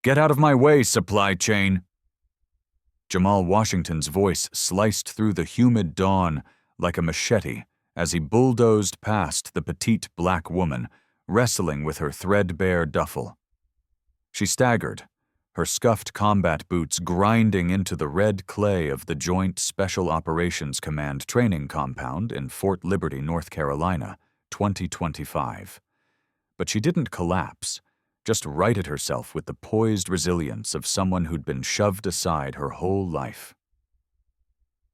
Get out of my way, supply chain! Jamal Washington's voice sliced through the humid dawn like a machete as he bulldozed past the petite black woman, wrestling with her threadbare duffel. She staggered, her scuffed combat boots grinding into the red clay of the Joint Special Operations Command training compound in Fort Liberty, North Carolina, 2025. But she didn't collapse, just righted herself with the poised resilience of someone who'd been shoved aside her whole life.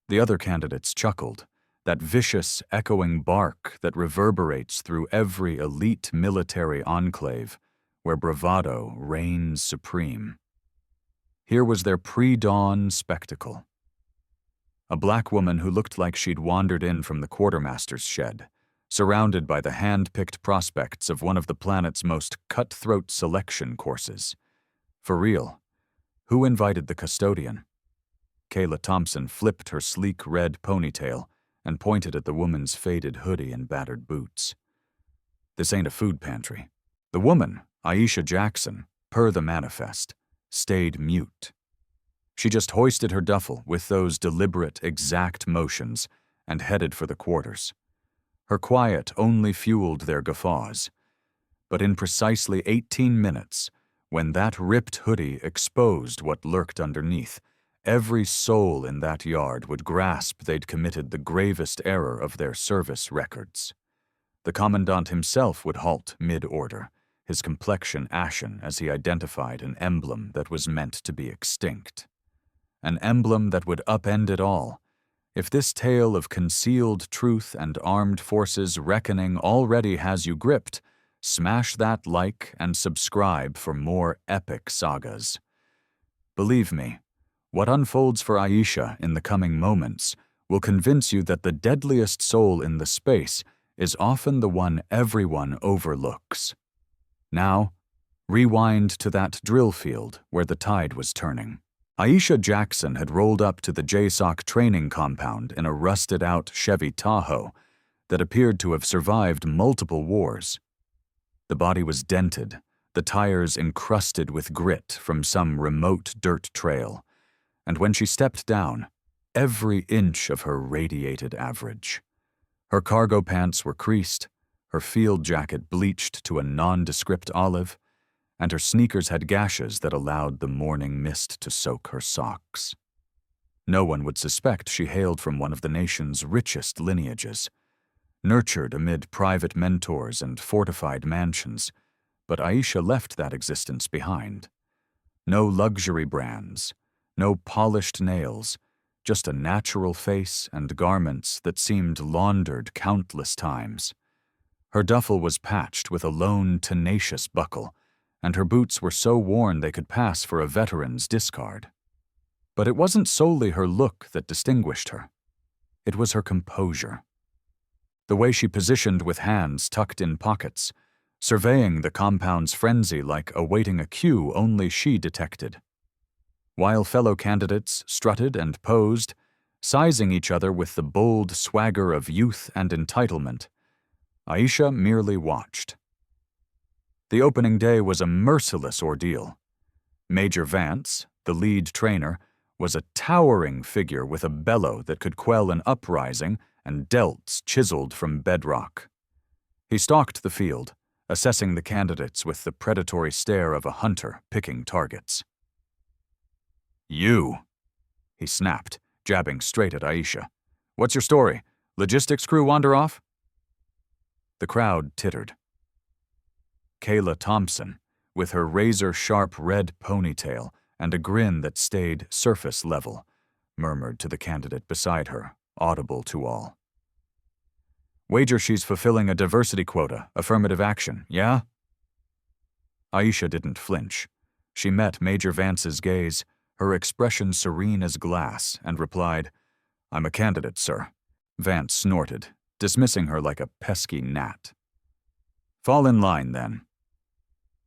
The other candidates chuckled, that vicious, echoing bark that reverberates through every elite military enclave where bravado reigns supreme. Here was their pre-dawn spectacle. A black woman who looked like she'd wandered in from the quartermaster's shed, surrounded by the hand-picked prospects of one of the planet's most cutthroat selection courses. For real, who invited the custodian? Kayla Thompson flipped her sleek red ponytail and pointed at the woman's faded hoodie and battered boots. This ain't a food pantry. The woman, Aisha Jackson, per the manifest, stayed mute. She just hoisted her duffel with those deliberate, exact motions and headed for the quarters. Her quiet only fueled their guffaws. But in precisely 18 minutes, when that ripped hoodie exposed what lurked underneath, every soul in that yard would grasp they'd committed the gravest error of their service records. The commandant himself would halt mid-order, his complexion ashen as he identified an emblem that was meant to be extinct. An emblem that would upend it all. If this tale of concealed truth and armed forces reckoning already has you gripped, smash that like and subscribe for more epic sagas. Believe me, what unfolds for Aisha in the coming moments will convince you that the deadliest soul in the space is often the one everyone overlooks. Now, rewind to that drill field where the tide was turning. Aisha Jackson had rolled up to the JSOC training compound in a rusted-out Chevy Tahoe that appeared to have survived multiple wars. The body was dented, the tires encrusted with grit from some remote dirt trail, and when she stepped down, every inch of her radiated average. Her cargo pants were creased, her field jacket bleached to a nondescript olive, and her sneakers had gashes that allowed the morning mist to soak her socks. No one would suspect she hailed from one of the nation's richest lineages, nurtured amid private mentors and fortified mansions, but Aisha left that existence behind. No luxury brands, no polished nails, just a natural face and garments that seemed laundered countless times. Her duffel was patched with a lone, tenacious buckle, and her boots were so worn they could pass for a veteran's discard. But it wasn't solely her look that distinguished her. It was her composure. The way she positioned with hands tucked in pockets, surveying the compound's frenzy like awaiting a cue only she detected. While fellow candidates strutted and posed, sizing each other with the bold swagger of youth and entitlement, Aisha merely watched. The opening day was a merciless ordeal. Major Vance, the lead trainer, was a towering figure with a bellow that could quell an uprising and delts chiseled from bedrock. He stalked the field, assessing the candidates with the predatory stare of a hunter picking targets. "You," he snapped, jabbing straight at Aisha. "What's your story? Logistics crew wander off?" The crowd tittered. Kayla Thompson, with her razor-sharp red ponytail and a grin that stayed surface level, murmured to the candidate beside her, audible to all. "Wager she's fulfilling a diversity quota, affirmative action, yeah?" Aisha didn't flinch. She met Major Vance's gaze, her expression serene as glass, and replied, "I'm a candidate, sir." Vance snorted, dismissing her like a pesky gnat. "Fall in line, then.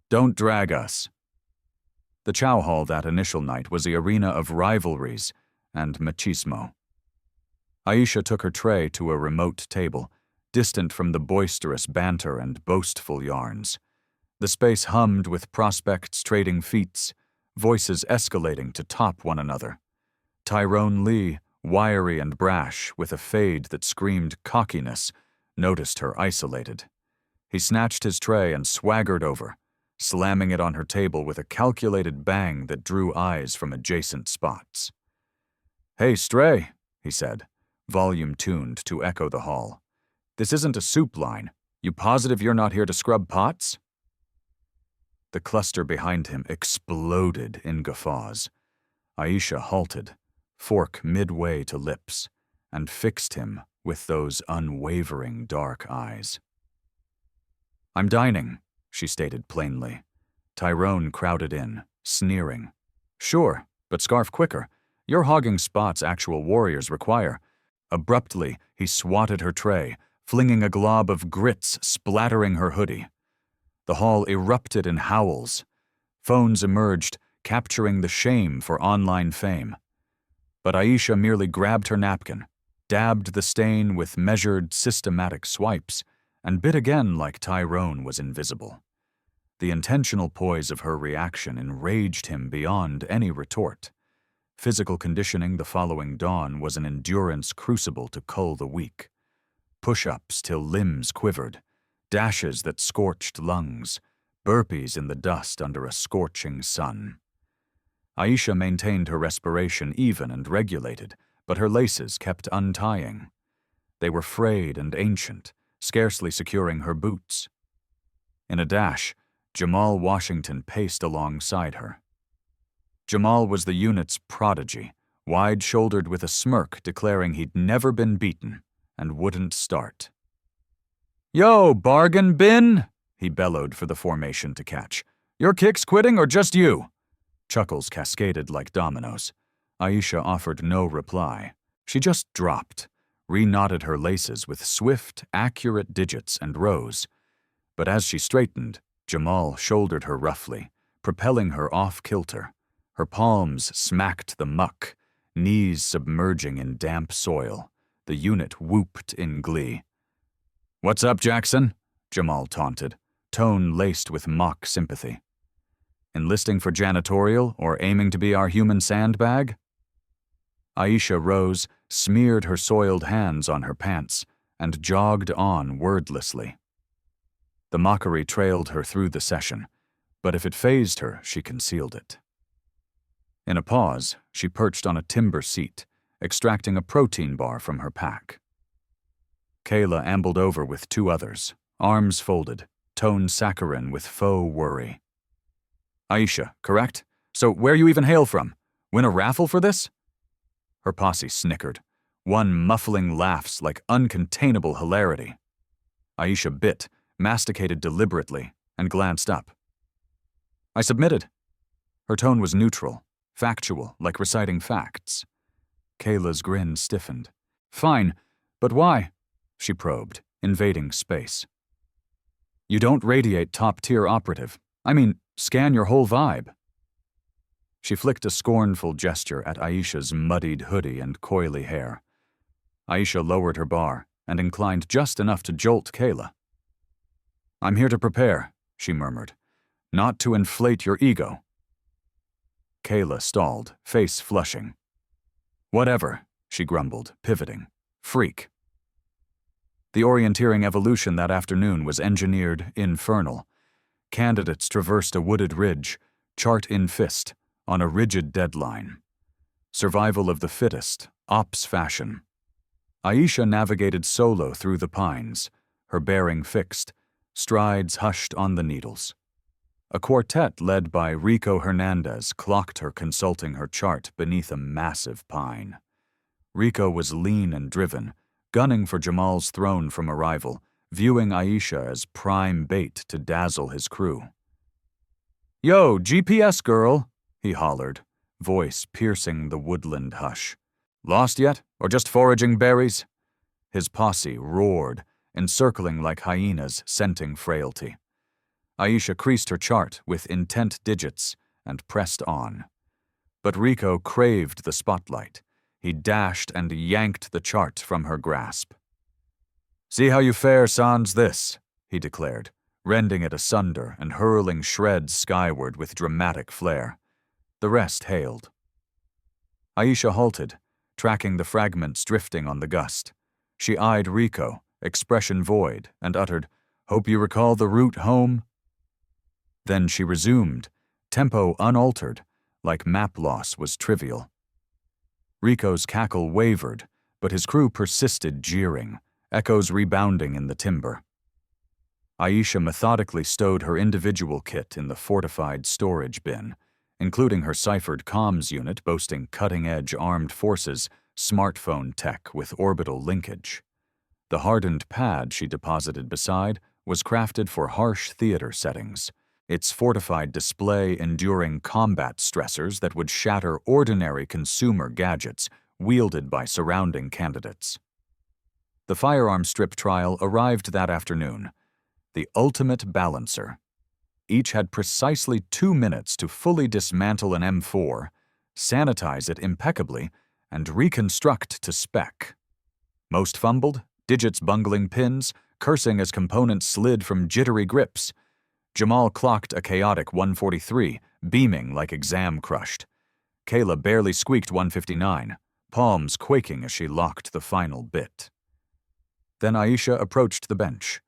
Don't drag us." The chow hall that initial night was the arena of rivalries and machismo. Aisha took her tray to a remote table, distant from the boisterous banter and boastful yarns. The space hummed with prospects trading feats, voices escalating to top one another. Tyrone Lee, wiry and brash, with a fade that screamed cockiness, noticed her isolated. He snatched his tray and swaggered over, slamming it on her table with a calculated bang that drew eyes from adjacent spots. "Hey, Stray," he said, volume tuned to echo the hall. "This isn't a soup line. You positive you're not here to scrub pots?" The cluster behind him exploded in guffaws. Aisha halted, fork midway to lips, and fixed him with those unwavering dark eyes. "I'm dining," she stated plainly. Tyrone crowded in, sneering. "Sure, but scarf quicker. You're hogging spots actual warriors require." Abruptly, he swatted her tray, flinging a glob of grits splattering her hoodie. The hall erupted in howls. Phones emerged, capturing the shame for online fame. But Aisha merely grabbed her napkin, dabbed the stain with measured, systematic swipes, and bit again like Tyrone was invisible. The intentional poise of her reaction enraged him beyond any retort. Physical conditioning the following dawn was an endurance crucible to cull the weak. Push-ups till limbs quivered, dashes that scorched lungs, burpees in the dust under a scorching sun. Aisha maintained her respiration even and regulated, but her laces kept untying. They were frayed and ancient, scarcely securing her boots. In a dash, Jamal Washington paced alongside her. Jamal was the unit's prodigy, wide-shouldered with a smirk declaring he'd never been beaten and wouldn't start. "Yo, bargain bin!" he bellowed for the formation to catch. "Your kick's quitting or just you?" Chuckles cascaded like dominoes. Aisha offered no reply. She just dropped, reknotted her laces with swift, accurate digits and rose. But as she straightened, Jamal shouldered her roughly, propelling her off-kilter. Her palms smacked the muck, knees submerging in damp soil. The unit whooped in glee. "What's up, Jackson?" Jamal taunted, tone laced with mock sympathy. "Enlisting for janitorial or aiming to be our human sandbag?" Aisha rose, smeared her soiled hands on her pants, and jogged on wordlessly. The mockery trailed her through the session, but if it fazed her, she concealed it. In a pause, she perched on a timber seat, extracting a protein bar from her pack. Kayla ambled over with two others, arms folded, tone saccharine with faux worry. "Aisha, correct? So where you even hail from? Win a raffle for this?" Her posse snickered, one muffling laughs like uncontainable hilarity. Aisha bit, masticated deliberately, and glanced up. "I submitted." Her tone was neutral, factual, like reciting facts. Kayla's grin stiffened. "Fine, but why?" she probed, invading space. "You don't radiate top-tier operative. I mean, scan your whole vibe." She flicked a scornful gesture at Aisha's muddied hoodie and coily hair. Aisha lowered her bar and inclined just enough to jolt Kayla. "I'm here to prepare," she murmured, "not to inflate your ego." Kayla stalled, face flushing. "Whatever," she grumbled, pivoting. "Freak." The orienteering evolution that afternoon was engineered infernal. Candidates traversed a wooded ridge, chart in fist, on a rigid deadline. Survival of the fittest, ops fashion. Aisha navigated solo through the pines, her bearing fixed, strides hushed on the needles. A quartet led by Rico Hernandez clocked her consulting her chart beneath a massive pine. Rico was lean and driven, gunning for Jamal's throne from arrival, viewing Aisha as prime bait to dazzle his crew. "Yo, GPS girl," he hollered, voice piercing the woodland hush. "Lost yet, or just foraging berries?" His posse roared, encircling like hyenas scenting frailty. Aisha creased her chart with intent digits and pressed on. But Rico craved the spotlight. He dashed and yanked the chart from her grasp. "See how you fare sans this," he declared, rending it asunder and hurling shreds skyward with dramatic flair. The rest hailed. Aisha halted, tracking the fragments drifting on the gust. She eyed Rico, expression void, and uttered, "Hope you recall the route home?" Then she resumed, tempo unaltered, like map loss was trivial. Rico's cackle wavered, but his crew persisted jeering, echoes rebounding in the timber. Aisha methodically stowed her individual kit in the fortified storage bin, including her ciphered comms unit boasting cutting-edge armed forces smartphone tech with orbital linkage. The hardened pad she deposited beside was crafted for harsh theater settings, its fortified display enduring combat stressors that would shatter ordinary consumer gadgets wielded by surrounding candidates. The firearm strip trial arrived that afternoon, the ultimate balancer. Each had precisely 2 minutes to fully dismantle an M4, sanitize it impeccably, and reconstruct to spec. Most fumbled, digits bungling pins, cursing as components slid from jittery grips. Jamal clocked a chaotic 143, beaming like exam crushed. Kayla barely squeaked 159, palms quaking as she locked the final bit. Then Aisha approached the bench.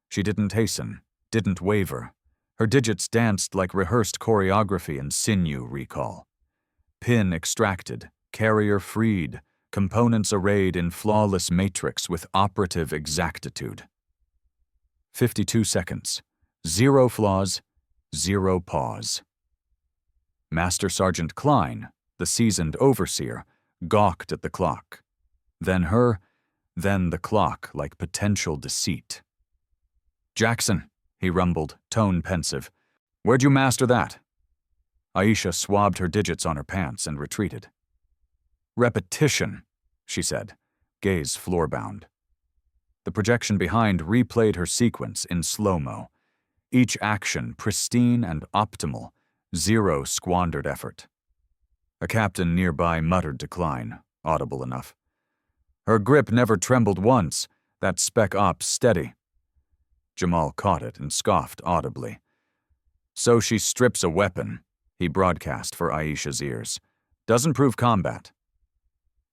She didn't hasten, didn't waver. Her digits danced like rehearsed choreography and sinew recall. Pin extracted, carrier freed, components arrayed in flawless matrix with operative exactitude. 52 seconds. 0 flaws, 0 pause. Master Sergeant Klein, the seasoned overseer, gawked at the clock. Then her, then the clock like potential deceit. "Jackson," he rumbled, tone pensive, "where'd you master that?" Aisha swabbed her digits on her pants and retreated. "Repetition," she said, gaze floorbound. The projection behind replayed her sequence in slow-mo. Each action pristine and optimal, 0 squandered effort. A captain nearby muttered to Klein, audible enough. "Her grip never trembled once, that spec op steady." Jamal caught it and scoffed audibly. "So she strips a weapon," he broadcast for Aisha's ears. "Doesn't prove combat."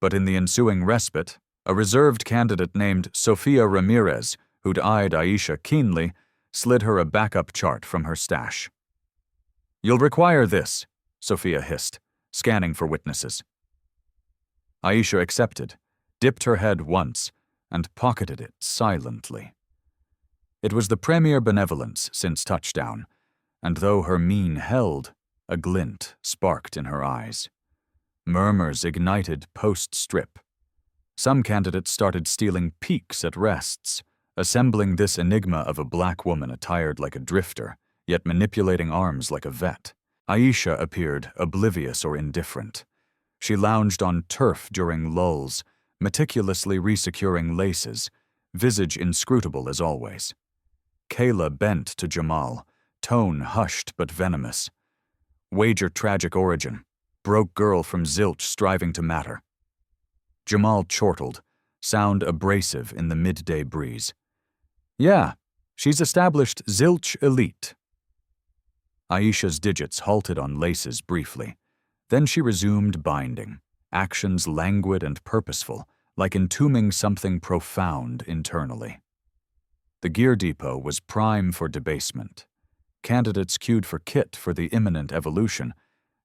But in the ensuing respite, a reserved candidate named Sofia Ramirez, who'd eyed Aisha keenly, slid her a backup chart from her stash. "You'll require this," Sofia hissed, scanning for witnesses. Aisha accepted, dipped her head once, and pocketed it silently. It was the premier benevolence since touchdown, and though her mien held, a glint sparked in her eyes. Murmurs ignited post-strip. Some candidates started stealing peeks at rests, assembling this enigma of a black woman attired like a drifter, yet manipulating arms like a vet. Aisha appeared oblivious or indifferent. She lounged on turf during lulls, meticulously resecuring laces, visage inscrutable as always. Kayla bent to Jamal, tone hushed but venomous. Wager tragic origin, broke girl from zilch striving to matter. Jamal chortled, sound abrasive in the midday breeze. "Yeah, she's established zilch elite." Aisha's digits halted on laces briefly. Then she resumed binding, actions languid and purposeful, like entombing something profound internally. The gear depot was prime for debasement. Candidates queued for kit for the imminent evolution,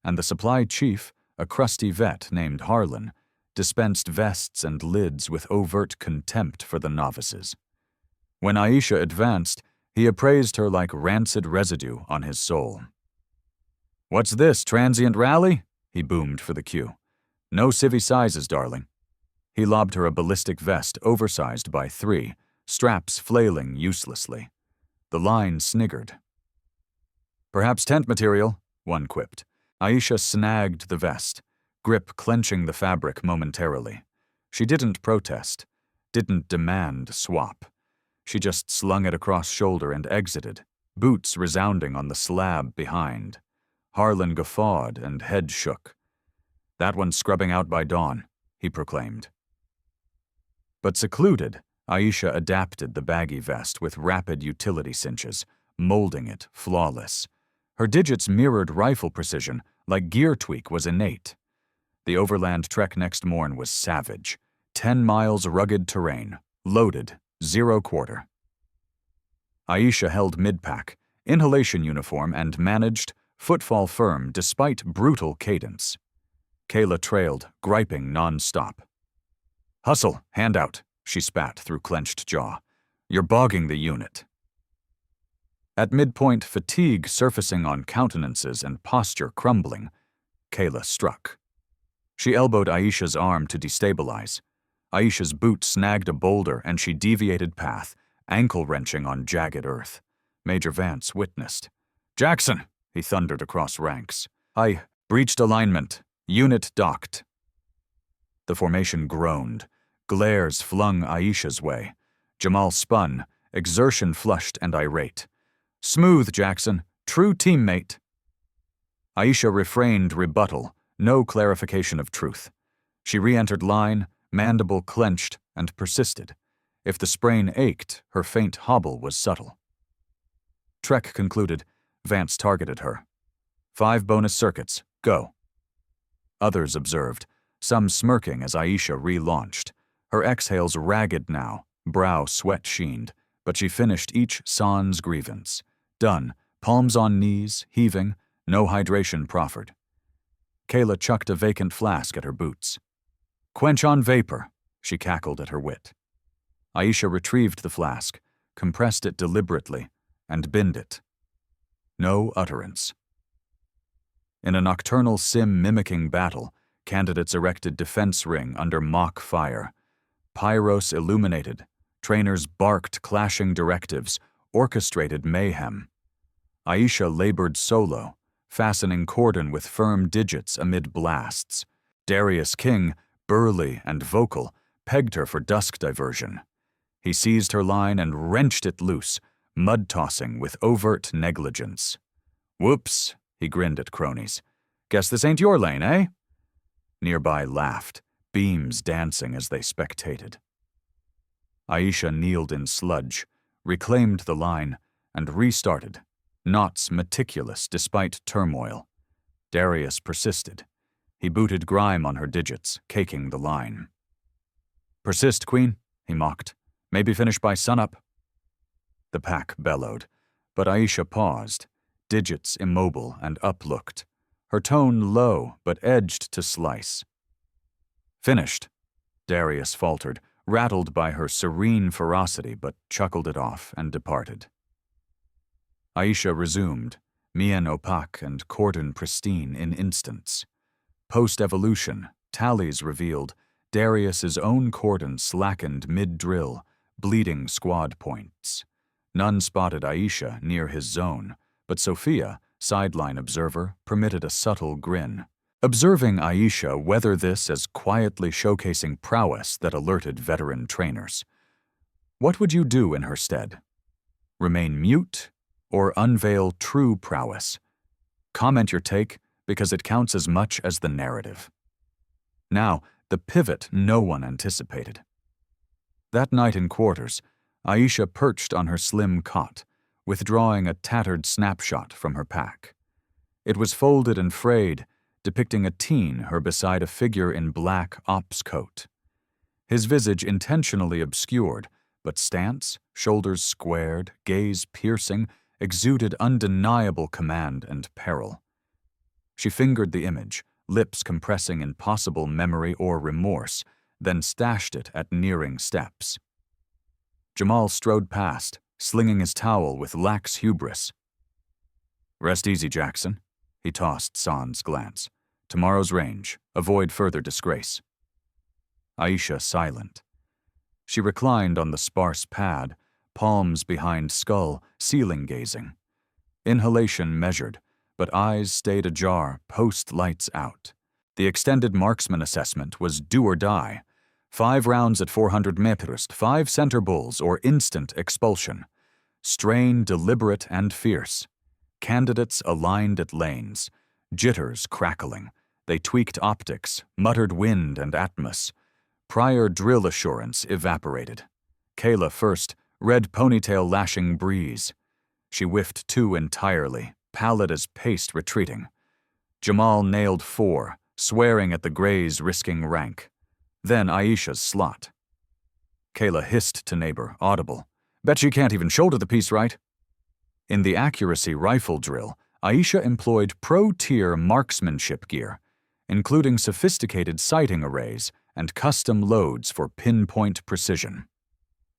and the supply chief, a crusty vet named Harlan, dispensed vests and lids with overt contempt for the novices. When Aisha advanced, he appraised her like rancid residue on his soul. "What's this, transient rally?" he boomed for the cue. "No civvy sizes, darling." He lobbed her a ballistic vest oversized by 3, straps flailing uselessly. The line sniggered. "Perhaps tent material," one quipped. Aisha snagged the vest, grip clenching the fabric momentarily. She didn't protest, didn't demand swap. She just slung it across shoulder and exited, boots resounding on the slab behind. Harlan guffawed and head shook. "That one's scrubbing out by dawn," he proclaimed. But secluded, Aisha adapted the baggy vest with rapid utility cinches, molding it flawless. Her digits mirrored rifle precision, like gear tweak was innate. The overland trek next morn was savage. 10 miles rugged terrain, loaded, 0 quarter. Aisha held mid-pack, inhalation uniform, and managed, footfall firm despite brutal cadence. Kayla trailed, griping non-stop. "Hustle, hand out," she spat through clenched jaw. "You're bogging the unit." At midpoint, fatigue surfacing on countenances and posture crumbling, Kayla struck. She elbowed Aisha's arm to destabilize. Aisha's boot snagged a boulder and she deviated path, ankle-wrenching on jagged earth. Major Vance witnessed. "Jackson!" he thundered across ranks. "I breached alignment. Unit docked." The formation groaned. Glares flung Aisha's way. Jamal spun, exertion flushed and irate. "Smooth, Jackson. True teammate." Aisha refrained rebuttal, no clarification of truth. She re-entered line, mandible clenched, and persisted. If the sprain ached, her faint hobble was subtle. Trek concluded. Vance targeted her. 5 bonus circuits. Go. Others observed, some smirking as Aisha relaunched. Her exhales ragged now, brow sweat-sheened, but she finished each sans grievance. Done, palms on knees, heaving, no hydration proffered. Kayla chucked a vacant flask at her boots. "Quench on vapor," she cackled at her wit. Aisha retrieved the flask, compressed it deliberately, and binned it. No utterance. In a nocturnal sim-mimicking battle, candidates erected defense ring under mock fire. Pyros illuminated, trainers barked clashing directives, orchestrated mayhem. Aisha labored solo, fastening cordon with firm digits amid blasts. Darius King, burly and vocal, pegged her for dusk diversion. He seized her line and wrenched it loose, mud-tossing with overt negligence. "Whoops," he grinned at cronies. "Guess this ain't your lane, eh?" Nearby laughed, beams dancing as they spectated. Aisha kneeled in sludge, reclaimed the line, and restarted, knots meticulous despite turmoil. Darius persisted. He booted grime on her digits, caking the line. "Persist, Queen," he mocked. "Maybe finish by sunup." The pack bellowed, but Aisha paused, digits immobile and uplooked, her tone low but edged to slice. "Finished," Darius faltered, rattled by her serene ferocity, but chuckled it off and departed. Aisha resumed, mien opaque and cordon pristine in instants. Post-evolution, tallies revealed Darius's own cordon slackened mid-drill, bleeding squad points. None spotted Aisha near his zone, but Sophia, sideline observer, permitted a subtle grin. Observing Aisha weather this as quietly showcasing prowess that alerted veteran trainers. What would you do in her stead? Remain mute or unveil true prowess? Comment your take, because it counts as much as the narrative. Now, the pivot no one anticipated. That night in quarters, Aisha perched on her slim cot, withdrawing a tattered snapshot from her pack. It was folded and frayed, depicting a teen her beside a figure in black ops coat. His visage intentionally obscured, but stance, shoulders squared, gaze piercing, exuded undeniable command and peril. She fingered the image, lips compressing in possible memory or remorse, then stashed it at nearing steps. Jamal strode past, slinging his towel with lax hubris. "Rest easy, Jackson," he tossed sans glance. "Tomorrow's range. Avoid further disgrace." Aisha silent. She reclined on the sparse pad, palms behind skull, ceiling gazing. Inhalation measured, but eyes stayed ajar, post-lights out. The extended marksman assessment was do or die. 5 rounds at 400 meters, 5 center bulls or instant expulsion. Strain deliberate and fierce. Candidates aligned at lanes. Jitters crackling. They tweaked optics, muttered wind and atmos. Prior drill assurance evaporated. Kayla first, red ponytail lashing breeze. She whiffed 2 entirely, pallid as paste retreating. Jamal nailed 4, swearing at the Greys risking rank. Then Aisha's slot. Kayla hissed to neighbor, audible. Bet she can't even shoulder the piece right. In the accuracy rifle drill, Aisha employed pro-tier marksmanship gear, including sophisticated sighting arrays and custom loads for pinpoint precision.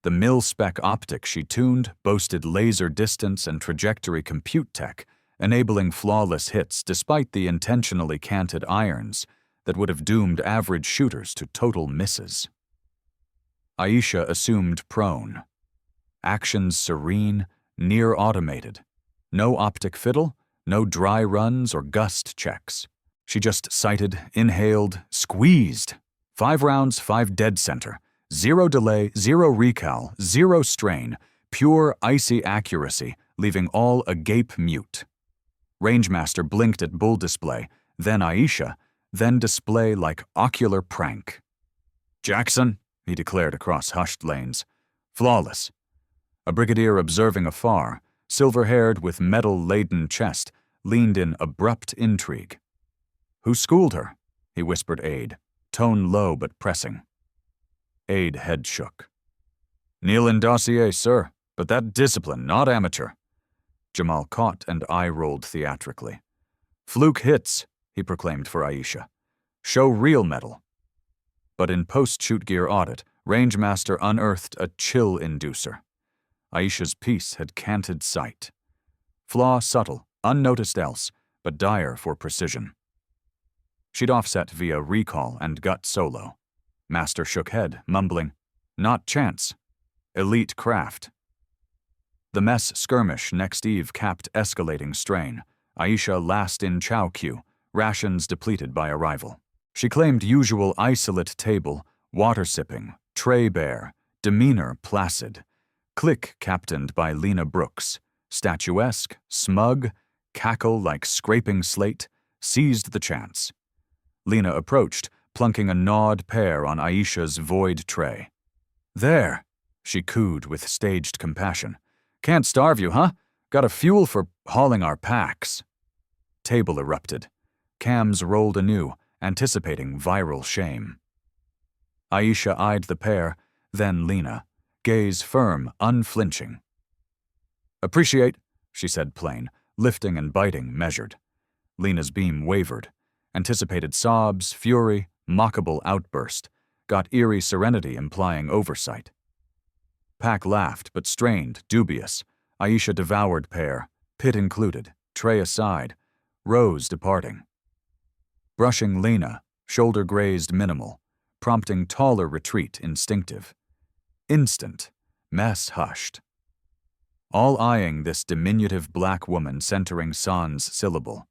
The mil-spec optic she tuned boasted laser distance and trajectory compute tech, enabling flawless hits despite the intentionally canted irons that would have doomed average shooters to total misses. Aisha assumed prone. Actions serene, near automated. No optic fiddle, no dry runs or gust checks. She just sighted, inhaled, squeezed. 5 rounds, 5 dead center. 0 delay, 0 recal, 0 strain. Pure, icy accuracy, leaving all agape mute. Rangemaster blinked at bull display, then Aisha, then display like ocular prank. "Jackson," he declared across hushed lanes. "Flawless." A brigadier observing afar, silver-haired with metal-laden chest, leaned in abrupt intrigue. "Who schooled her?" he whispered Aide, tone low but pressing. Aide head shook. "Kneel in dossier, sir, but that discipline, not amateur." Jamal caught and eye-rolled theatrically. "Fluke hits," he proclaimed for Aisha. "Show real metal." But in post-shoot gear audit, Rangemaster unearthed a chill inducer. Aisha's piece had canted sight. Flaw subtle, unnoticed else, but dire for precision. She'd offset via recall and gut solo. Master shook head, mumbling, "Not chance. Elite craft." The mess skirmish next eve capped escalating strain. Aisha last in chow queue, rations depleted by arrival. She claimed usual isolate table, water sipping, tray bare, demeanor placid. Clique captained by Lena Brooks, statuesque, smug, cackle like scraping slate, seized the chance. Lena approached, plunking a gnawed pear on Aisha's void tray. "There," she cooed with staged compassion. "Can't starve you, huh? Got a fuel for hauling our packs." Table erupted. Cams rolled anew, anticipating viral shame. Aisha eyed the pair, then Lena, gaze firm, unflinching. "Appreciate," she said plain, lifting and biting measured. Lena's beam wavered. Anticipated sobs, fury, mockable outburst, got eerie serenity implying oversight. Pack laughed, but strained, dubious. Aisha devoured pair, pit included, tray aside, Rose departing. Brushing Lena, shoulder grazed minimal, prompting taller retreat instinctive. Instant, mess hushed. All eyeing this diminutive black woman centering San's syllable.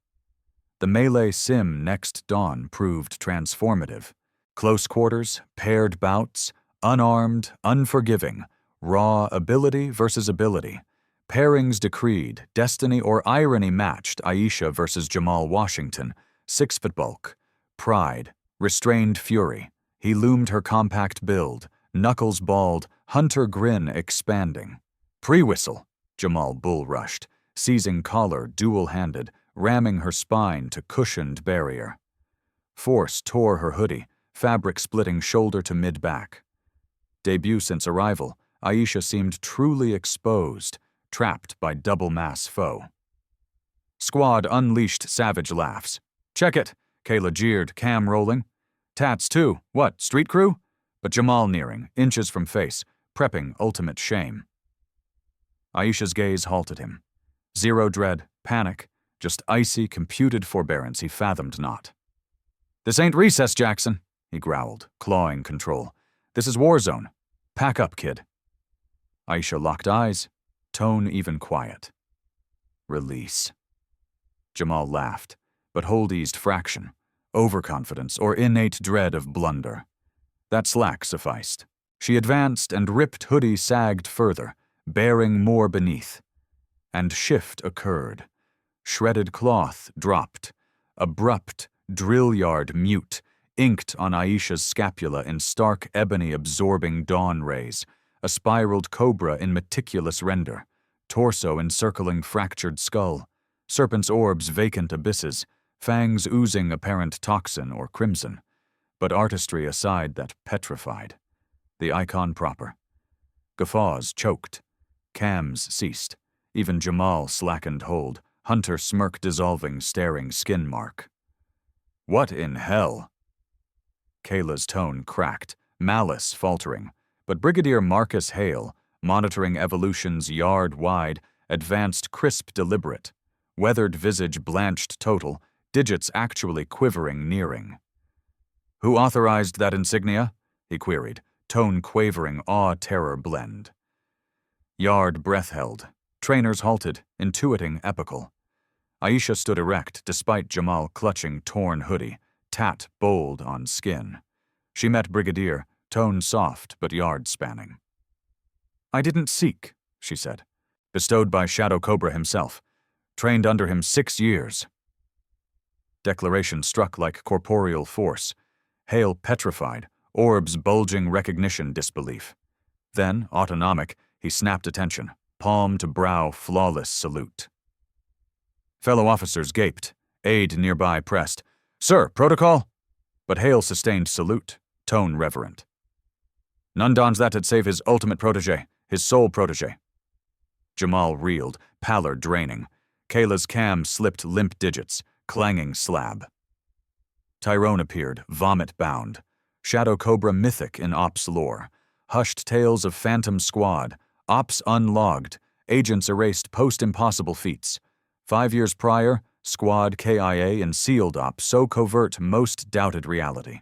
The melee sim next dawn proved transformative. Close quarters, paired bouts, unarmed, unforgiving, raw ability versus ability. Pairings decreed, destiny or irony matched Aisha versus Jamal Washington, 6-foot bulk. Pride, restrained fury. He loomed her compact build, knuckles balled, hunter grin expanding. Pre-whistle, Jamal bull rushed, seizing collar dual-handed, ramming her spine to cushioned barrier. Force tore her hoodie, fabric splitting shoulder to mid-back. Debut since arrival, Aisha seemed truly exposed, trapped by double-mass foe. Squad unleashed savage laughs. "Check it," Kayla jeered, cam rolling. "Tats too, what, street crew?" But Jamal nearing, inches from face, prepping ultimate shame. Aisha's gaze halted him. Zero dread, panic, just icy, computed forbearance he fathomed not. "This ain't recess, Jackson," he growled, clawing control. "This is war zone. Pack up, kid." Aisha locked eyes, tone even quiet. Release. Jamal laughed, but hold-eased fraction, overconfidence or innate dread of blunder. That slack sufficed. She advanced and ripped hoodie sagged further, bearing more beneath. And shift occurred. Shredded cloth dropped. Abrupt, drill yard mute, inked on Aisha's scapula in stark ebony absorbing dawn rays, a spiraled cobra in meticulous render, torso encircling fractured skull, serpent's orbs vacant abysses, fangs oozing apparent toxin or crimson, but artistry aside that petrified. The icon proper. Guffaws choked. Cams ceased. Even Jamal slackened hold, Hunter smirk dissolving, staring skin mark. What in hell? Kayla's tone cracked, malice faltering, but Brigadier Marcus Hale, monitoring evolutions yard wide, advanced crisp deliberate, weathered visage blanched total, digits actually quivering nearing. Who authorized that insignia? He queried, tone quavering awe-terror blend. Yard breath held. Trainers halted, intuiting epical. Aisha stood erect despite Jamal clutching torn hoodie, tat bold on skin. She met Brigadier, tone soft but yard-spanning. I didn't seek, she said. Bestowed by Shadow Cobra himself. Trained under him 6 years. Declaration struck like corporeal force. Hale petrified, orbs bulging recognition disbelief. Then, autonomic, he snapped attention, palm to brow flawless salute. Fellow officers gaped, aide nearby pressed. Sir, protocol? But Hale sustained salute, tone reverent. None dons that to save his ultimate protege, his sole protege. Jamal reeled, pallor draining. Kayla's cam slipped limp digits, clanging slab. Tyrone appeared, vomit-bound. Shadow Cobra mythic in Ops lore. Hushed tales of Phantom Squad. Ops unlogged. Agents erased post-impossible feats. 5 years prior, Squad KIA and sealed Ops so covert most doubted reality.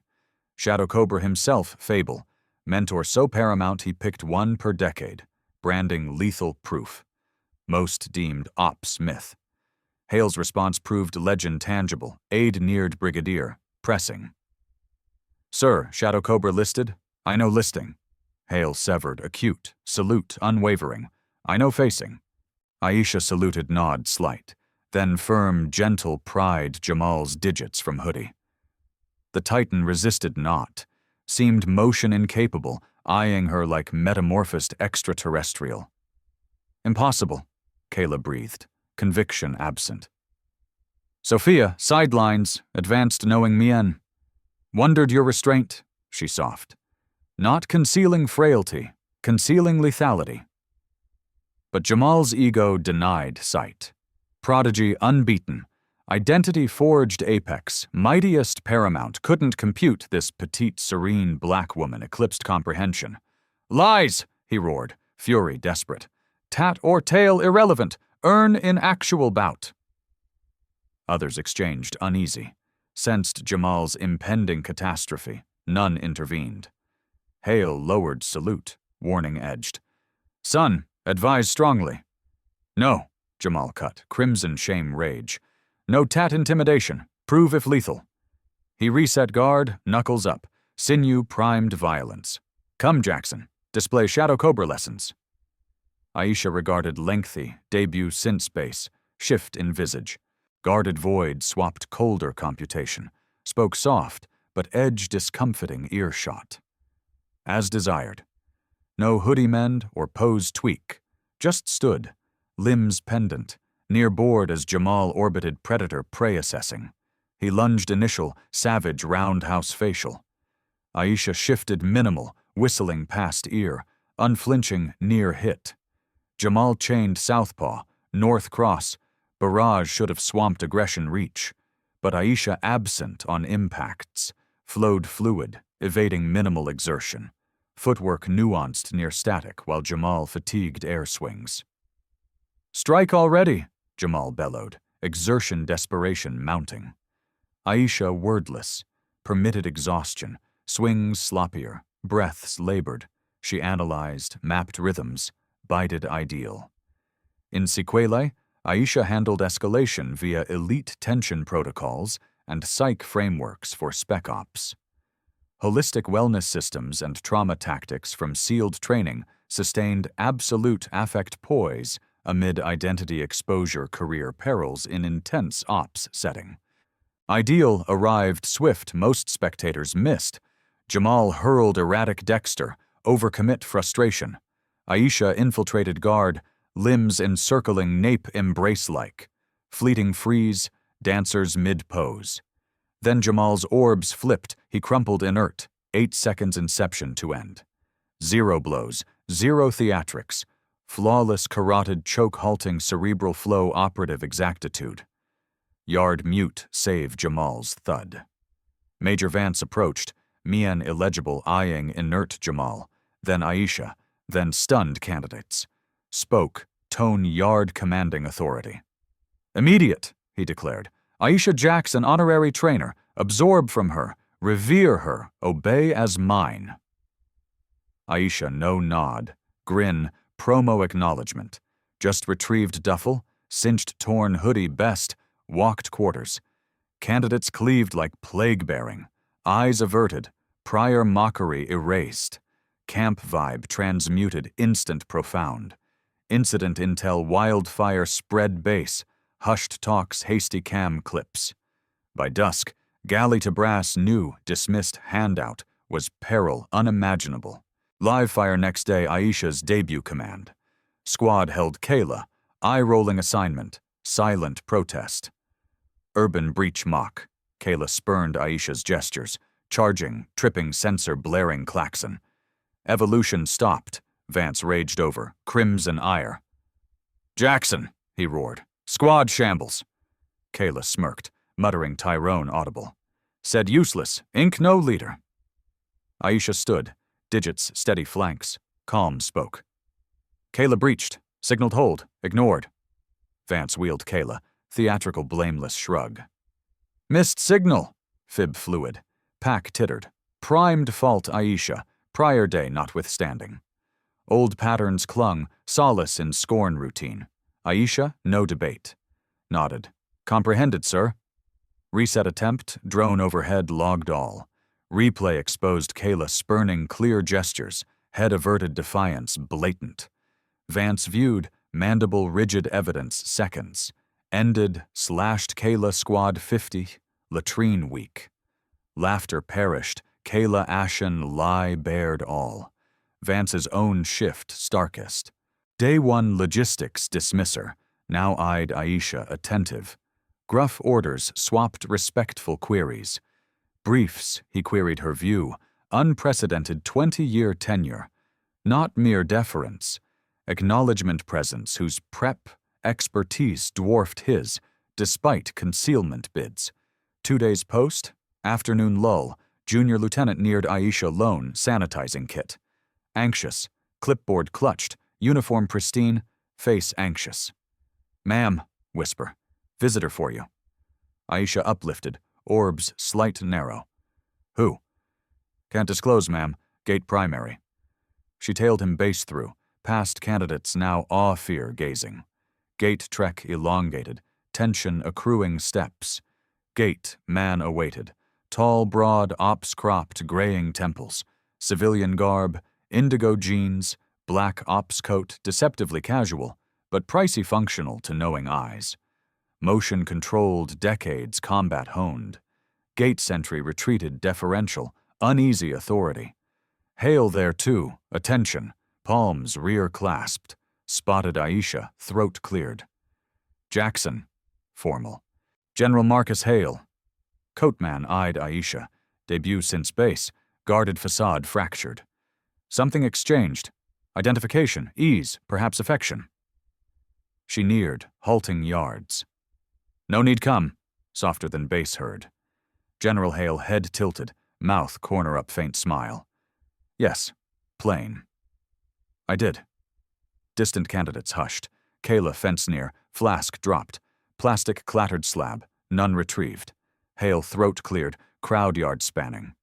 Shadow Cobra himself fable. Mentor so paramount he picked one per decade. Branding lethal proof. Most deemed Ops myth. Hale's response proved legend tangible. Aide neared Brigadier, pressing. Sir, Shadow Cobra listed? I know listing. Hale severed, acute, salute, unwavering. I know facing. Aisha saluted nod slight, then firm, gentle pried Jamal's digits from hoodie. The Titan resisted not, seemed motion incapable, eyeing her like metamorphosed extraterrestrial. Impossible, Kayla breathed, conviction absent. Sophia, sidelines, advanced knowing mien. Wondered your restraint, she soft. Not concealing frailty, concealing lethality. But Jamal's ego denied sight. Prodigy unbeaten, identity forged apex, mightiest paramount couldn't compute this petite, serene black woman eclipsed comprehension. Lies, he roared, fury desperate. Tat or tail irrelevant, earn in actual bout. Others exchanged uneasy, sensed Jamal's impending catastrophe. None intervened. Hale lowered salute, warning edged. Son, advise strongly. No, Jamal cut, crimson shame rage. No tat intimidation, prove if lethal. He reset guard, knuckles up, sinew primed violence. Come, Jackson, display Shadow Cobra lessons. Aisha regarded lengthy, debut synth space, shift in visage. Guarded void swapped colder computation, spoke soft, but edge discomfiting earshot. As desired. No hoodie mend or pose tweak, just stood, limbs pendant, near board as Jamal orbited predator prey assessing. He lunged initial, savage roundhouse facial. Aisha shifted minimal, whistling past ear, unflinching near hit. Jamal chained southpaw, north cross, barrage should have swamped aggression reach, but Aisha absent on impacts, flowed fluid, evading minimal exertion. Footwork nuanced near static while Jamal fatigued air swings. Strike already, Jamal bellowed, exertion desperation mounting. Aisha wordless, permitted exhaustion, swings sloppier, breaths labored. She analyzed, mapped rhythms, bided ideal. In sequelae, Aisha handled escalation via elite tension protocols and psych frameworks for spec ops. Holistic wellness systems and trauma tactics from sealed training sustained absolute affect poise amid identity exposure career perils in intense ops setting. Ideal arrived swift most spectators missed. Jamal hurled erratic dexter, overcommit frustration. Aisha infiltrated guard, limbs encircling nape embrace-like. Fleeting freeze, dancers mid-pose. Then Jamal's orbs flipped, he crumpled inert, 8 seconds inception to end. 0 blows, 0 theatrics, flawless carotid choke-halting cerebral flow operative exactitude. Yard mute save Jamal's thud. Major Vance approached, mien illegible eyeing inert Jamal, then Aisha, then stunned candidates. Spoke, tone yard commanding authority. "Immediate," he declared. "Aisha Jackson, honorary trainer. Absorb from her. Revere her. Obey as mine." Aisha, no nod. Grin, promo acknowledgement. Just retrieved duffel, cinched torn hoodie best, walked quarters. Candidates cleaved like plague-bearing. Eyes averted, prior mockery erased. Camp vibe transmuted, instant profound. Incident intel wildfire spread base, hushed talks hasty cam clips. By dusk, galley to brass new, dismissed handout was peril unimaginable. Live fire next day Aisha's debut command. Squad held Kayla, eye-rolling assignment, silent protest. Urban breach mock. Kayla spurned Aisha's gestures, charging, tripping sensor blaring klaxon. Evolution stopped, Vance raged over, crimson ire. "Jackson," he roared. "Squad shambles." Kayla smirked, muttering Tyrone audible. Said useless, ink no leader. Aisha stood, digits steady flanks. Calm spoke. Kayla breached, signaled hold, ignored. Vance wheeled Kayla, theatrical blameless shrug. "Missed signal," fib fluid. Pack tittered. Primed fault Aisha, prior day notwithstanding. Old patterns clung, solace in scorn routine. Aisha, no debate. Nodded. "Comprehended, sir." Reset attempt, drone overhead logged all. Replay exposed Kayla spurning clear gestures, head averted defiance blatant. Vance viewed, mandible rigid evidence seconds. Ended, slashed Kayla squad 50, latrine weak. Laughter perished, Kayla ashen lie bared all. Vance's own shift starkest. Day 1 logistics dismisser, now eyed Aisha attentive. Gruff orders swapped respectful queries. Briefs, he queried her view, unprecedented 20-year tenure. Not mere deference. Acknowledgement presence whose prep, expertise dwarfed his, despite concealment bids. 2 days post, afternoon lull, junior lieutenant neared Aisha lone sanitizing kit. Anxious, clipboard clutched, uniform pristine, face anxious. "Ma'am," whisper, "visitor for you." Aisha uplifted, orbs slight narrow. "Who?" "Can't disclose, ma'am. Gate primary." She tailed him base through, past candidates now awe-fear gazing. Gate trek elongated, tension accruing steps. Gate man awaited. Tall, broad, ops-cropped, graying temples. Civilian garb, indigo jeans, black ops coat, deceptively casual, but pricey functional to knowing eyes. Motion-controlled, decades combat honed. Gate sentry retreated deferential, uneasy authority. Hail there too, attention, palms rear clasped. Spotted Aisha, throat cleared. "Jackson," formal. "General Marcus Hale." Coatman eyed Aisha, debut since base, guarded facade fractured. Something exchanged. Identification, ease, perhaps affection. She neared, halting yards. "No need come," softer than base heard. General Hale head tilted, mouth corner up faint smile. "Yes, plain." "I did." Distant candidates hushed. Kayla fence near, flask dropped. Plastic clattered slab, none retrieved. Hale throat cleared, crowd yard spanning.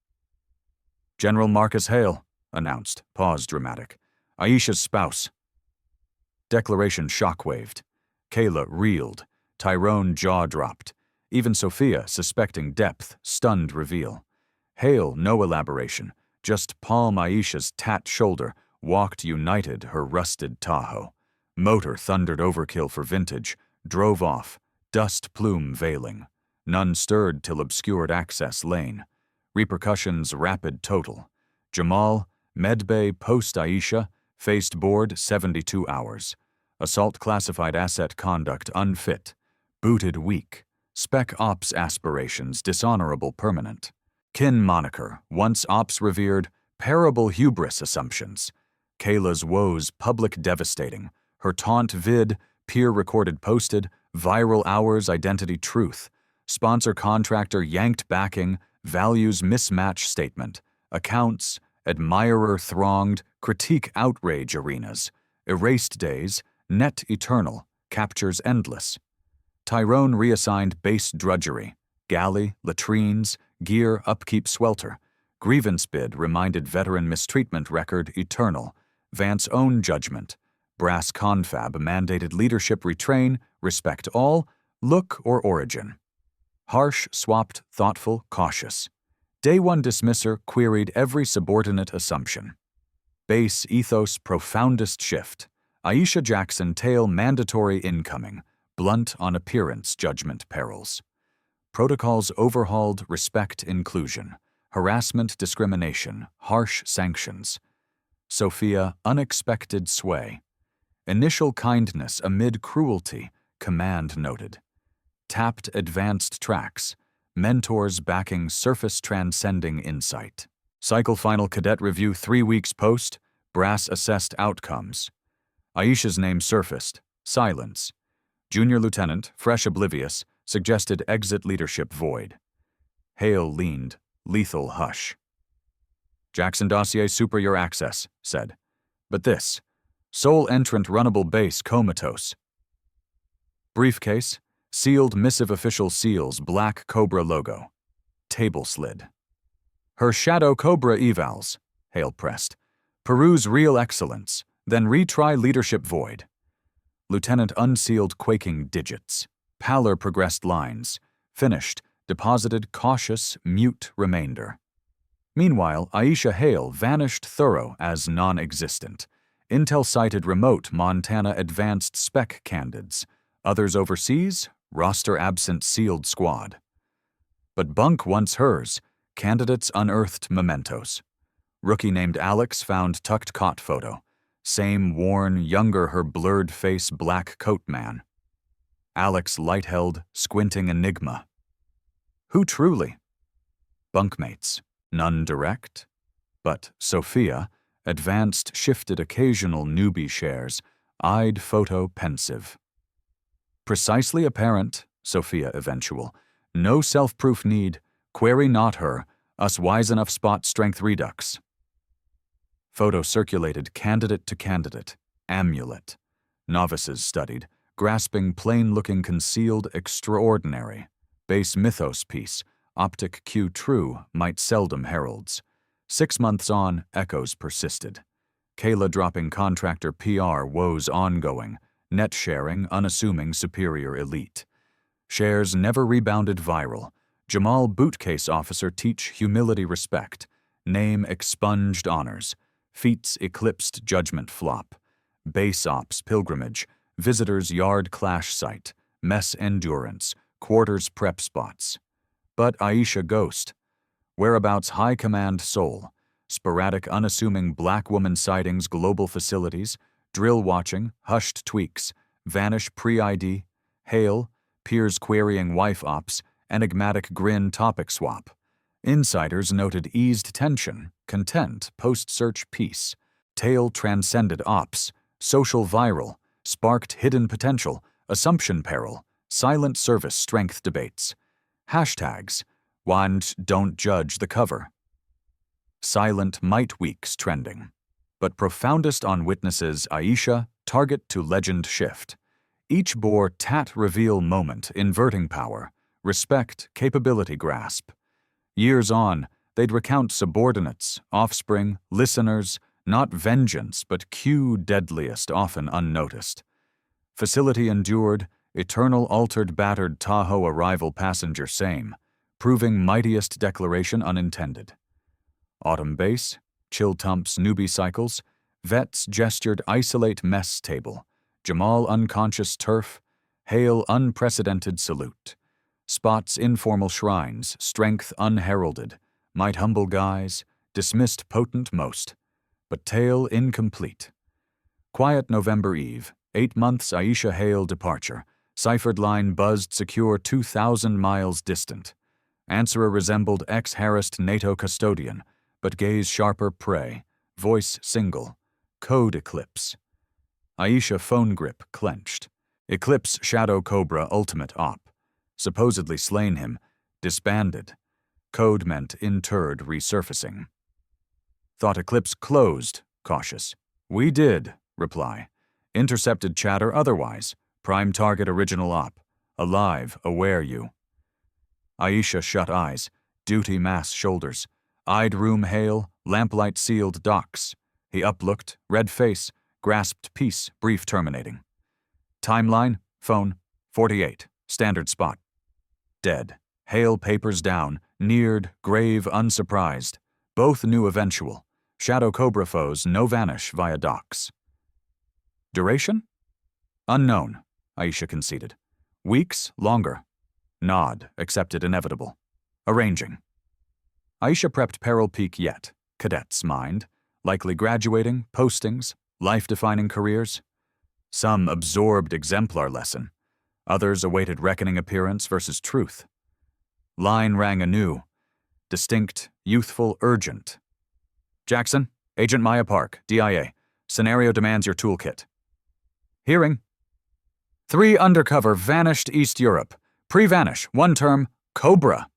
"General Marcus Hale," announced, pause dramatic. "Aisha's spouse." Declaration shockwaved. Kayla reeled. Tyrone jaw dropped. Even Sophia, suspecting depth, stunned reveal. Hale, no elaboration, just palm Aisha's tat shoulder, walked united her rusted Tahoe. Motor thundered overkill for vintage, drove off, dust plume veiling. None stirred till obscured access lane. Repercussions rapid total. Jamal, medbay post Aisha, faced board 72 hours. Assault classified asset conduct unfit. Booted weak. Spec Ops aspirations dishonorable permanent. Kin moniker, once Ops revered, parable hubris assumptions. Kayla's woes public devastating. Her taunt vid, peer-recorded posted, viral hours identity truth. Sponsor contractor yanked backing, values mismatch statement. Accounts, admirer thronged, critique outrage arenas. Erased days, net eternal, captures endless. Tyrone reassigned base drudgery. Galley, latrines, gear upkeep swelter. Grievance bid reminded veteran mistreatment record eternal. Vance own judgment. Brass confab mandated leadership retrain, respect all, look or origin. Harsh swapped thoughtful, cautious. Day one dismisser queried every subordinate assumption. Base ethos profoundest shift. Aisha Jackson tale mandatory incoming. Blunt on appearance judgment perils. Protocols overhauled respect inclusion. Harassment discrimination, harsh sanctions. Sophia unexpected sway. Initial kindness amid cruelty, command noted. Tapped advanced tracks. Mentors backing surface transcending insight. Cycle final cadet review 3 weeks post, brass assessed outcomes. Aisha's name surfaced, silence. Junior lieutenant, fresh oblivious, suggested exit leadership void. Hale leaned, lethal hush. Jackson dossier super your access, said. But this, sole entrant runnable base comatose. Briefcase, sealed missive official seals black Cobra logo. Table slid. Her shadow Cobra evals, Hale pressed. Peruse real excellence, then retry leadership void. Lieutenant unsealed quaking digits. Pallor progressed lines. Finished, deposited cautious, mute remainder. Meanwhile, Aisha Hale vanished thorough as non-existent. Intel cited remote Montana advanced spec candidates. Others overseas, roster absent sealed squad. But bunk once hers, candidates unearthed mementos. Rookie named Alex found tucked cot photo. Same worn, younger her blurred face black coat man. Alex light-held, squinting enigma. Who truly? Bunkmates, none direct. But Sophia, advanced shifted occasional newbie shares, eyed photo pensive. Precisely apparent, Sophia eventual. No self-proof need, query not her, us wise enough spot strength redux. Photo circulated candidate to candidate, amulet. Novices studied, grasping plain-looking concealed extraordinary. Base mythos piece, optic cue true, might seldom heralds. 6 months on, echoes persisted. Kayla dropping contractor PR woes ongoing, net sharing unassuming superior elite. Shares never rebounded viral. Jamal bootcase officer teach humility respect. Name expunged honors. Feats eclipsed judgment flop. Base ops pilgrimage. Visitors yard clash site. Mess endurance. Quarters prep spots. But Aisha ghost. Whereabouts high command soul. Sporadic unassuming black woman sightings global facilities. Drill watching, hushed tweaks. Vanish pre-ID. Hail. Peers querying wife ops. Enigmatic grin topic swap. Insiders noted eased tension, content, post-search peace. Tale transcended ops, social viral, sparked hidden potential, assumption peril, silent service strength debates. Hashtags, and don't judge the cover. Silent might weeks trending. But profoundest on witnesses Aisha, target to legend shift. Each bore tat reveal moment inverting power, respect, capability grasp. Years on, they'd recount subordinates, offspring, listeners, not vengeance but cue deadliest often unnoticed. Facility endured, eternal altered battered Tahoe arrival passenger same, proving mightiest declaration unintended. Autumn base, chill tumps newbie cycles, vets gestured isolate mess table, Jamal unconscious turf, Hale unprecedented salute. Spots informal shrines, strength unheralded, might humble guise, dismissed potent most, but tale incomplete. Quiet November eve, 8 months Aisha Hale departure, Ciphered line buzzed secure 2,000 miles distant. Answerer resembled ex-harassed NATO custodian, but gaze sharper prey, voice single. Code Eclipse. Aisha phone grip clenched. Eclipse Shadow Cobra Ultimate Op. Supposedly slain him. Disbanded. Code meant interred resurfacing. Thought Eclipse closed. Cautious. We did. Reply. Intercepted chatter otherwise. Prime target original op. Alive, aware you. Aisha shut eyes. Duty mass shoulders. Eyed room hail, lamplight sealed docks. He uplooked, red face, grasped peace, brief terminating. Timeline, phone, 48, standard spot. Dead. Hale papers down, neared, grave, unsurprised. Both knew eventual. Shadow Cobra foes no vanish via docks. Duration? Unknown, Aisha conceded. Weeks, longer. Nod, accepted inevitable. Arranging. Aisha prepped peril peak yet. Cadets mind. Likely graduating, postings, life-defining careers. Some absorbed exemplar lesson. Others awaited reckoning appearance versus truth. Line rang anew. Distinct, youthful, urgent. Jackson, Agent Maya Park, DIA. Scenario demands your toolkit. Hearing. 3 undercover vanished East Europe. Pre-vanish, 1 term, Cobra.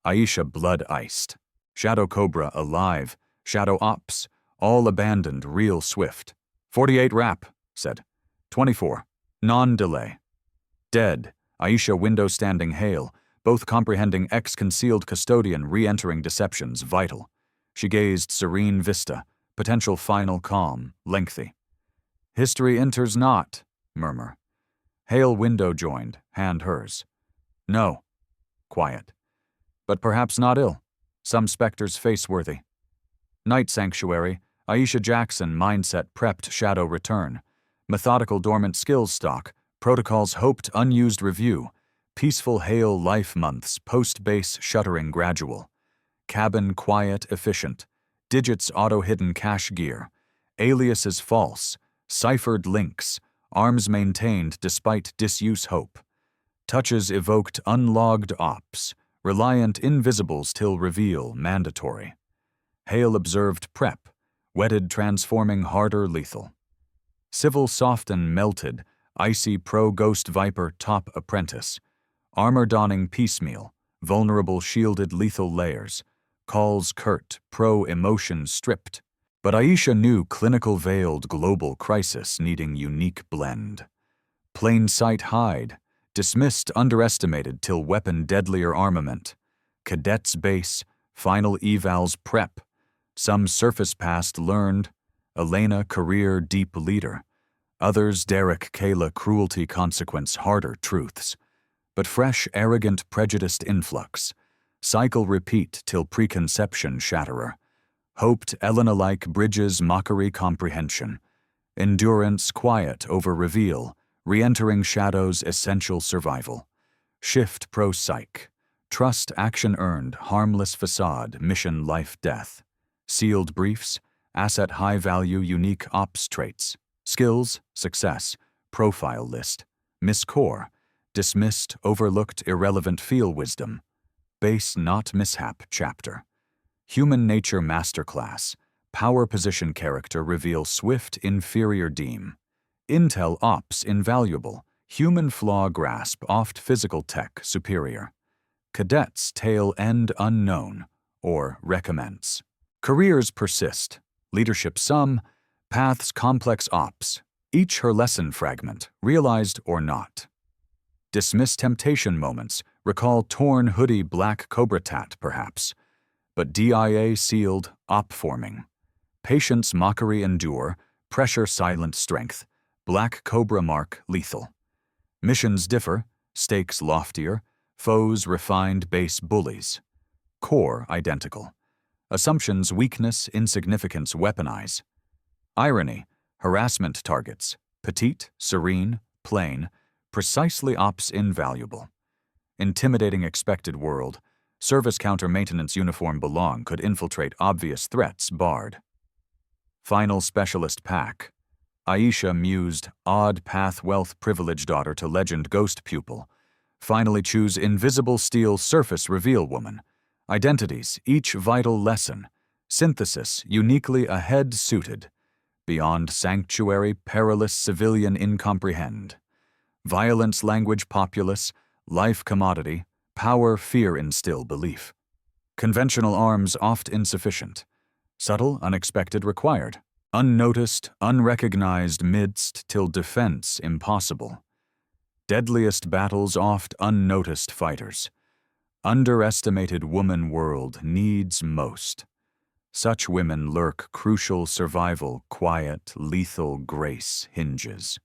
Aisha blood-iced. Shadow Cobra alive. Shadow Ops. All abandoned, real swift. 48 wrap, said. 24. Non-delay. Dead. Aisha window standing Hale, both comprehending ex-concealed custodian re-entering deceptions vital. She gazed serene vista, potential final calm, lengthy. History enters not, murmur. Hale window joined, hand hers. No. Quiet. But perhaps not ill. Some specters face-worthy. Night sanctuary, Aisha Jackson mindset prepped shadow return. Methodical dormant skills stock, protocols hoped unused review. Peaceful Hale life months, post-base shuttering gradual. Cabin quiet efficient. Digits auto-hidden cache gear. Aliases false. Ciphered links. Arms maintained despite disuse hope. Touches evoked unlogged ops. Reliant invisibles till reveal mandatory. Hale observed prep. Wedded transforming harder lethal. Civil soften melted. Icy pro-ghost viper top apprentice. Armor donning piecemeal. Vulnerable shielded lethal layers. Calls curt, pro-emotion stripped. But Aisha knew clinical veiled global crisis needing unique blend. Plain sight hide. Dismissed underestimated till weapon deadlier armament. Cadets base. Final evals prep. Some surface past learned. Elena career deep leader. Others Derek Kayla cruelty consequence harder truths. But fresh arrogant prejudiced influx. Cycle repeat till preconception shatterer. Hoped Elena-like bridges mockery comprehension. Endurance quiet over reveal. Re-entering shadows essential survival. Shift pro-psych. Trust action earned, harmless facade, mission life-death. Sealed briefs, asset high-value unique ops traits. Skills, success, profile list. Miss core, dismissed, overlooked, irrelevant feel wisdom. Base not mishap chapter. Human nature masterclass. Power position character reveal swift inferior deem. Intel ops invaluable. Human flaw grasp oft physical tech superior. Cadets tail end unknown or recommence. Careers persist. Leadership some. Paths complex ops. Each her lesson fragment, realized or not. Dismiss temptation moments. Recall torn hoodie black cobra tat perhaps. But DIA sealed op forming. Patience mockery endure. Pressure silent strength. Black cobra mark lethal. Missions differ. Stakes loftier. Foes refined base bullies. Core identical. Assumptions weakness insignificance weaponize. Irony, harassment targets, petite, serene, plain, precisely ops invaluable. Intimidating expected world, service counter maintenance uniform belong could infiltrate obvious threats barred. Final specialist pack, Aisha mused, odd path wealth privilege daughter to legend ghost pupil. Finally choose invisible steel surface reveal woman. Identities, each vital lesson. Synthesis, uniquely ahead suited. Beyond sanctuary, perilous civilian incomprehend. Violence language populace, life commodity, power fear instill belief. Conventional arms oft insufficient. Subtle, unexpected required. Unnoticed, unrecognized midst till defense impossible. Deadliest battles oft unnoticed fighters. Underestimated woman world needs most. Such women lurk crucial survival, quiet, lethal grace hinges.